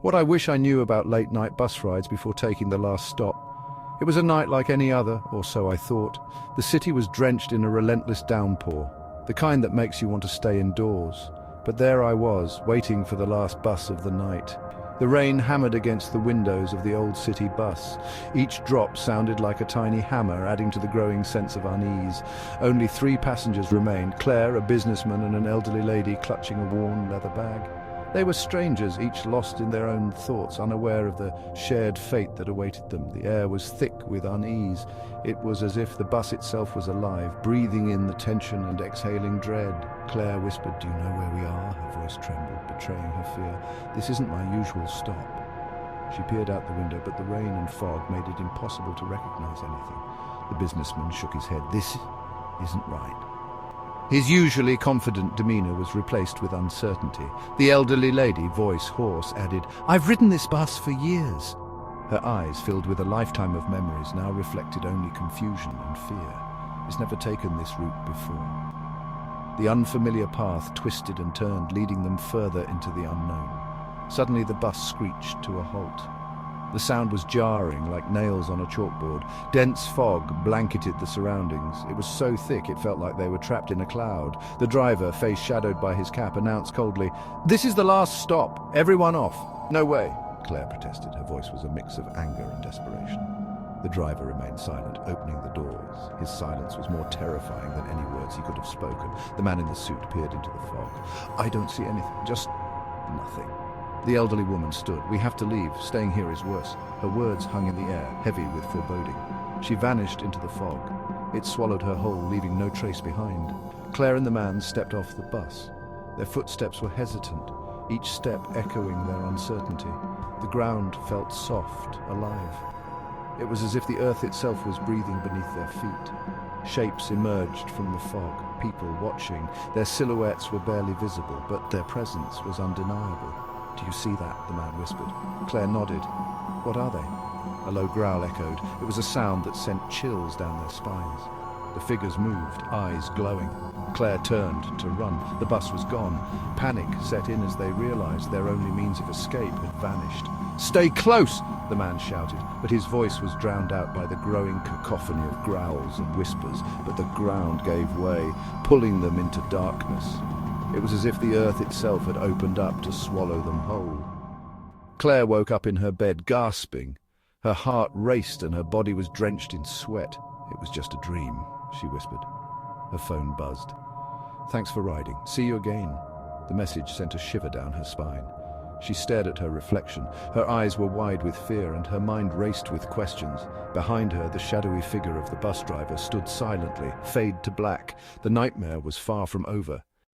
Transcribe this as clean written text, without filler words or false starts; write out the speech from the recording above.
What I wish I knew about late-night bus rides before taking the last stop. It was a night like any other, or so I thought. The city was drenched in a relentless downpour, the kind that makes you want to stay indoors. But there I was, waiting for the last bus of the night. The rain hammered against the windows of the old city bus. Each drop sounded like a tiny hammer, adding to the growing sense of unease. Only 3 passengers remained: Claire, a businessman, and an elderly lady clutching a worn leather bag. They were strangers, each lost in their own thoughts, unaware of the shared fate that awaited them. The air was thick with unease. It was as if the bus itself was alive, breathing in the tension and exhaling dread. Claire whispered, "Do you know where we are?" Her voice trembled, betraying her fear. "This isn't my usual stop." She peered out the window, but the rain and fog made it impossible to recognize anything. The businessman shook his head. "This isn't right." His usually confident demeanor was replaced with uncertainty. The elderly lady, voice hoarse, added, "I've ridden this bus for years." Her eyes, filled with a lifetime of memories, now reflected only confusion and fear. He's never taken this route before. The unfamiliar path twisted and turned, leading them further into the unknown. Suddenly the bus screeched to a halt. The sound was jarring, like nails on a chalkboard. Dense fog blanketed the surroundings. It was so thick it felt like they were trapped in a cloud. The driver, face shadowed by his cap, announced coldly, "This is the last stop. Everyone off." "No way," Claire protested. Her voice was a mix of anger and desperation. The driver remained silent, opening the doors. His silence was more terrifying than any words he could have spoken. The man in the suit peered into the fog. "I don't see anything, just nothing." The elderly woman stood. "We have to leave. Staying here is worse." Her words hung in the air, heavy with foreboding. She vanished into the fog. It swallowed her whole, leaving no trace behind. Claire and the man stepped off the bus. Their footsteps were hesitant, each step echoing their uncertainty. The ground felt soft, alive. It was as if the earth itself was breathing beneath their feet. Shapes emerged from the fog, people watching. Their silhouettes were barely visible, but their presence was undeniable. "Do you see that?" the man whispered. Claire nodded. "What are they?" A low growl echoed. It was a sound that sent chills down their spines. The figures moved, eyes glowing. Claire turned to run. The bus was gone. Panic set in as they realized their only means of escape had vanished. "Stay close!" the man shouted, but his voice was drowned out by the growing cacophony of growls and whispers. But the ground gave way, pulling them into darkness. It was as if the earth itself had opened up to swallow them whole. Claire woke up in her bed, gasping. Her heart raced and her body was drenched in sweat. "It was just a dream," she whispered. Her phone buzzed. "Thanks for riding. See you again." The message sent a shiver down her spine. She stared at her reflection. Her eyes were wide with fear and her mind raced with questions. Behind her, the shadowy figure of the bus driver stood silently, fade to black. The nightmare was far from over.